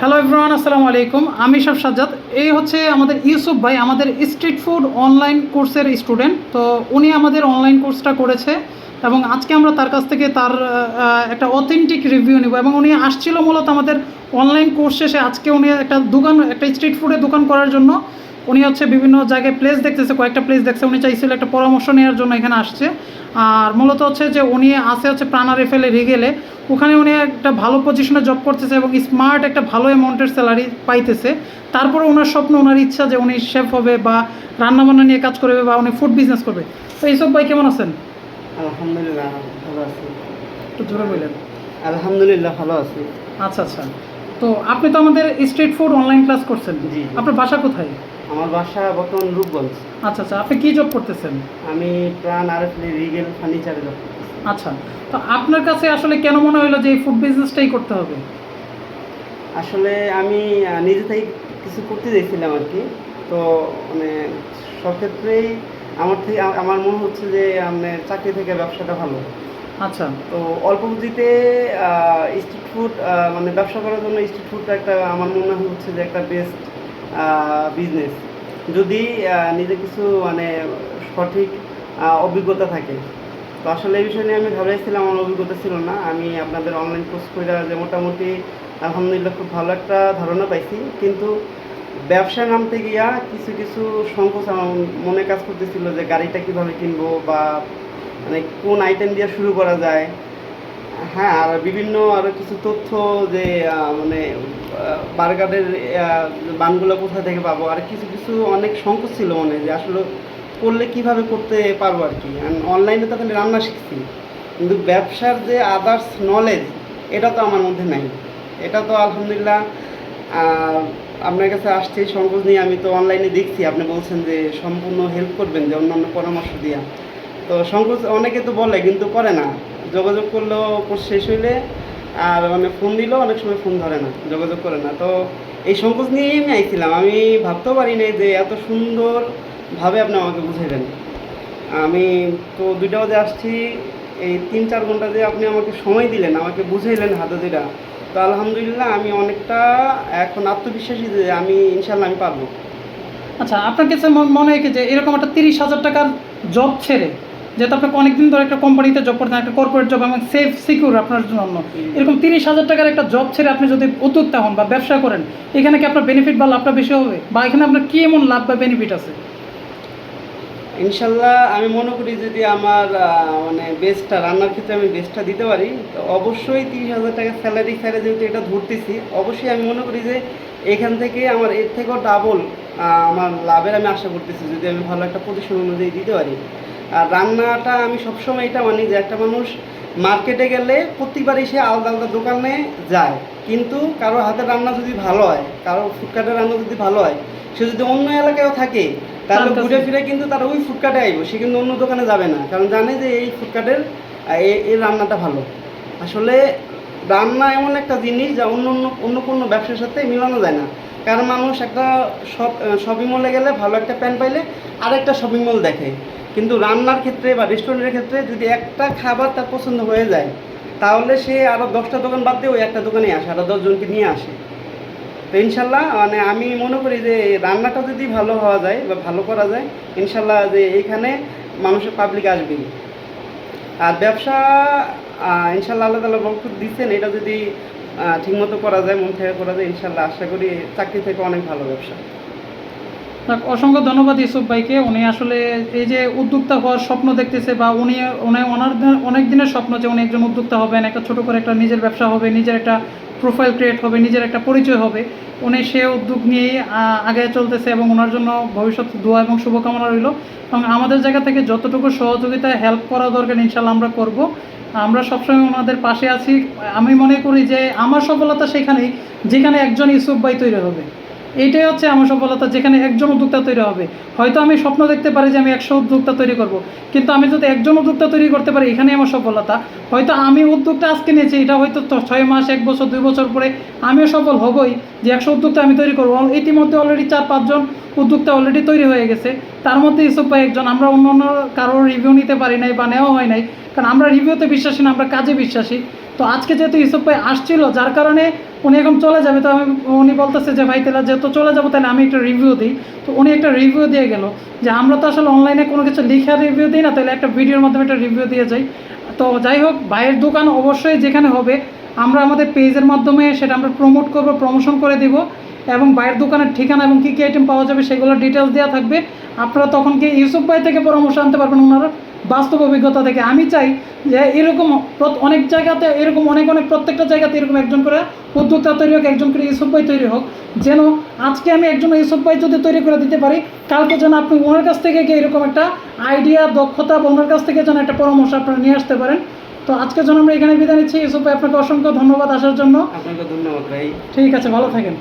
Hello everyone, আসসালামু আলাইকুম। আমি সব সাজ্জাদ। এই হচ্ছে আমাদের ইউসুফ ভাই, আমাদের স্ট্রিট ফুড অনলাইন কোর্সের স্টুডেন্ট। তো উনি আমাদের অনলাইন কোর্সটা করেছে এবং আজকে আমরা তার কাছ থেকে তার একটা অথেন্টিক রিভিউ নেব। এবং উনি আসছিল মূলত আমাদের অনলাইন কোর্স শেষে। আজকে উনি একটা স্ট্রিট ফুডের দোকান করার জন্য উনি হচ্ছে বিভিন্ন জায়গায় প্লেস দেখতেছে, কয়েকটা প্লেস দেখছে। উনি চাইছিল একটা পরামর্শ নেওয়ার জন্য এখানে আসছে। আর মূলত হচ্ছে যে উনি হচ্ছে প্রাণা রেফেলে রিগেলে, ওখানে উনি একটা ভালো পজিশনে জব করতেছে এবং স্মার্ট একটা ভালো অ্যামাউন্টের স্যালারি পাইতেছে। তারপরে ওনার স্বপ্ন, ওনার ইচ্ছা যে উনি শেফ হবে বা রান্নাবান্না নিয়ে কাজ করবে বা উনি ফুড বিজনেস করবে। তো এইসব ভাই কেমন আছেন? আলহামদুলিল্লাহ ভালো আছি। একটু জোরে বললেন। আলহামদুলিল্লাহ ভালো আছি। আচ্ছা আচ্ছা। তো আপনি তো আমাদের স্ট্রিট ফুড অনলাইন ক্লাস করছেন। জি। আপনার বাসা কোথায়? আমার বাসা বর্তমান রূপগঞ্জ। আচ্ছা আচ্ছা। আপনি কী জব করতেছেন? আমি প্রাণ আরএফএল রিগেল ফার্নিচারে জব করতেছি। আচ্ছা। তো আপনার কাছে আসলে কেন মনে হলো যে এই ফুড বিজনেসটাই করতে হবে? আসলে আমি নিজে থেকে কিছু করতে চাইছিলাম আর কি। তো মানে সব ক্ষেত্রেই আমার মনে হচ্ছে যে চাকরি থেকে ব্যবসাটা ভালো। আচ্ছা তো অল্প পুঁজিতে স্ট্রিট ফুড মানে ব্যবসা করার জন্য স্ট্রিট ফুডটা একটা আমার মনে হচ্ছে যে একটা বেস্ট বিজনেস, যদি নিজে কিছু মানে সঠিক অভিজ্ঞতা থাকে। তো আসলে এই বিষয় নিয়ে আমি ভাবছিলাম, আমার অভিজ্ঞতা ছিল না। আমি আপনাদের অনলাইন কোর্স করে যে মোটামুটি আলহামদুলিল্লাহ খুব ভালো একটা ধারণা পাইছি, কিন্তু ব্যবসায় নামতে গিয়া কিছু কিছু সংকোচ আমার মনে কাজ করতেছিল যে গাড়িটা কীভাবে কিনবো বা মানে কোন আইটেম দিয়ে শুরু করা যায়। হ্যাঁ, আর বিভিন্ন আরও কিছু তথ্য যে মানে বার্গারের বানগুলো কোথা থেকে পাবো, আর কিছু কিছু অনেক সংকোচ ছিল মনে, যে আসলে করলে কিভাবে করতে পারবো আর কি। অনলাইনে তো খালি রান্না শিখছি, কিন্তু ব্যবসার যে আদার্স নলেজ এটা তো আমার মধ্যে নাই। এটা তো আলহামদুলিল্লাহ আপনার কাছে আসছে সংকোচ নিয়ে। আমি তো অনলাইনে দেখছি, আপনি বলছেন যে সম্পূর্ণ হেল্প করবেন, যে অন্যান্য পরামর্শ দিয়া। তো সংকোচ অনেকে তো বলে কিন্তু করে না। যোগাযোগ করলেও কোর্স শেষ হইলে আর মানে ফোন দিলেও অনেক সময় ফোন ধরে না, যোগাযোগ করে না। তো এই সংকোচ নিয়েই আমি আইছিলাম। আমি ভাবতেও পারি নাই যে এত সুন্দরভাবে আপনি আমাকে বুঝাইবেন। আমি তো 2টা বাজে আসছি, এই 3-4 ঘন্টা যে আপনি আমাকে সময় দিলেন, আমাকে বুঝাইলেন হাতে ধরে। তো আলহামদুলিল্লাহ আমি অনেকটা এখন আত্মবিশ্বাসী যে আমি ইনশাল্লাহ আমি পারবো। আচ্ছা, আপনার কাছে মনে হয় কি যে এরকম একটা 30,000 টাকার জব ছেড়ে, যেহেতু আপনাকে অনেকদিন ধরে একটা কোম্পানিতে জব করতেন, একটা কর্পোরেট জব এবং সেফ সিকিউর আপনার জন্য, এরকম 30,000 টাকার একটা জব ছেড়ে আপনি যদি উদ্যোক্তা হন বা ব্যবসা করেন, এখানে কি আপনার বেনিফিট বা লাভটা বেশি হবে, বা এখানে আপনার কী এমন লাভ বা বেনিফিট আছে? ইনশাল্লাহ আমি মনে করি যদি আমার মানে বেস্টটা রান্নার ক্ষেত্রে আমি বেস্টটা দিতে পারি, তো অবশ্যই 30,000 টাকা স্যালারি স্যারে যেহেতু এটা ধরতেছি, অবশ্যই আমি মনে করি যে এখান থেকে আমার এর থেকেও ডাবল আমার লাভের আমি আশা করতেছি, যদি আমি ভালো একটা পজিশন অনুযায়ী দিতে পারি। আর রান্নাটা আমি সবসময় এটা মানি যে একটা মানুষ মার্কেটে গেলে প্রত্যেকবারই সে আলাদা আলাদা দোকানে যায়, কিন্তু কারো হাতের রান্না যদি ভালো হয়, কারো ফুডকার্টের রান্না যদি ভালো হয়, সে যদি অন্য এলাকায়ও থাকে তাহলে ঘুরে ফিরে কিন্তু তারা ওই ফুডকার্টে আইব, সে কিন্তু অন্য দোকানে যাবে না, কারণ জানে যে এই ফুডকার্টের এর রান্নাটা ভালো। আসলে রান্না এমন একটা জিনিস যা অন্য কোনো ব্যবসার সাথে মিলানো যায় না। কারণ মানুষ একটা শপিং মলে গেলে ভালো একটা প্যান্ট পাইলে আরেকটা শপিং মল দেখে, কিন্তু রান্নার ক্ষেত্রে বা রেস্টুরেন্টের ক্ষেত্রে যদি একটা খাবার তার পছন্দ হয়ে যায়, তাহলে সে আরও 10টা দোকান বাদ দিয়ে ওই একটা দোকানেই আসে, আরও 10 জনকে নিয়ে আসে। তো ইনশাল্লাহ মানে আমি মনে করি যে রান্নাটা যদি ভালো হওয়া যায় বা ভালো করা যায়, ইনশাল্লাহ যে এইখানে মানুষের পাবলিক আসবেই। আর ব্যবসা ইনশাল্লাহ আল্লাহ তাআলা বরকত দিচ্ছেন, এটা যদি ঠিকমতো করা যায়, মন থেকে করা যায়, ইনশাল্লাহ আশা করি চাকরি থেকে অনেক ভালো ব্যবসা। অসংখ্য ধন্যবাদ ইউসুফ ভাইকে। উনি আসলে এই যে উদ্যোক্তা হওয়ার স্বপ্ন দেখতেছে, বা ওনার অনেক দিনের স্বপ্ন যে উনি একজন উদ্যোক্তা হবেন, একটা ছোটো করে একটা নিজের ব্যবসা হবে, নিজের একটা প্রোফাইল ক্রিয়েট হবে, নিজের একটা পরিচয় হবে। উনি সে উদ্যোগ নিয়েই আগে চলতেছে এবং ওনার জন্য ভবিষ্যৎ দোয়া এবং শুভকামনা রইল। এবং আমাদের জায়গা থেকে যতটুকু সহযোগিতা হেল্প করা দরকার ইনশাল্লাহ আমরা করব। আমরা সবসময় ওনাদের পাশে আছি। আমি মনে করি যে আমার সফলতা সেখানেই যেখানে একজন ইউসুফ ভাই তৈরি হবে। এইটাই হচ্ছে আমার সফলতা, যেখানে একজন উদ্যোক্তা তৈরি হবে। হয়তো আমি স্বপ্ন দেখতে পারি যে আমি 100 উদ্যোক্তা তৈরি করব, কিন্তু আমি যদি একজন উদ্যোক্তা তৈরি করতে পারি, এখানেই আমার সফলতা। হয়তো আমি উদ্যোগটা আজকে নিয়েছি, এটা হয়তো 6 মাস, 1 বছর, 2 বছর পরে আমিও সফল হবই যে 100 উদ্যোক্তা আমি তৈরি করবো। ইতিমধ্যে অলরেডি 4-5 জন উদ্যোক্তা অলরেডি তৈরি হয়ে গেছে, তার মধ্যে ইউসুফ ভাই একজন। আমরা অন্য কারোর রিভিউ নিতে পারি নাই বা নেওয়া হয় নাই, কারণ আমরা রিভিউতে বিশ্বাসী না, আমরা কাজে বিশ্বাসী। তো আজকে যেহেতু ইউসুফ ভাই আসছিল, যার কারণে উনি এখন চলে যাবে, তো উনি বলতেছে যে ভাই তাহলে যেহেতু চলে যাবো তাহলে আমি একটা রিভিউ দিই। তো উনি একটা রিভিউ দিয়ে গেল যে আমরা তো আসলে অনলাইনে কোনো কিছু লিখে রিভিউ দিই না, তাহলে একটা ভিডিওর মাধ্যমে একটা রিভিউ দিয়ে যাই। তো যাই হোক, ভাইয়ের দোকান অবশ্যই যেখানে হবে আমরা আমাদের পেজের মাধ্যমে সেটা আমরা প্রমোট করব, প্রমোশন করে দিব, এবং ভাইয়ের দোকানের ঠিকানা এবং কী কী আইটেম পাওয়া যাবে সেগুলোর ডিটেলস দেওয়া থাকবে। আপনারা তখন কি ইউসুফ ভাই থেকে পরামর্শ আনতে পারবেন, ওনার বাস্তব অভিজ্ঞতা থেকে। আমি চাই যে এরকম অনেক জায়গাতে এরকম অনেক প্রত্যেকটা জায়গাতে এরকম একজন করে উদ্যোক্তা তৈরি হোক, একজন করে ইউসুফ ভাই তৈরি হোক, যেন আজকে আমি একজন ইউসুফ ভাই যদি তৈরি করে দিতে পারি, কালকে যেন আপনি ওনার কাছ থেকে গিয়ে এরকম একটা আইডিয়া, দক্ষতা বা ওনার কাছ থেকে যেন একটা পরামর্শ আপনারা নিয়ে আসতে পারেন। তো আজকের জন্য আমরা এখানে বিদায় নিচ্ছি। ইউসুফ ভাই আপনাকে অসংখ্য ধন্যবাদ আসার জন্য। আপনাকে ধন্যবাদ ভাই। ঠিক আছে, ভালো থাকেন।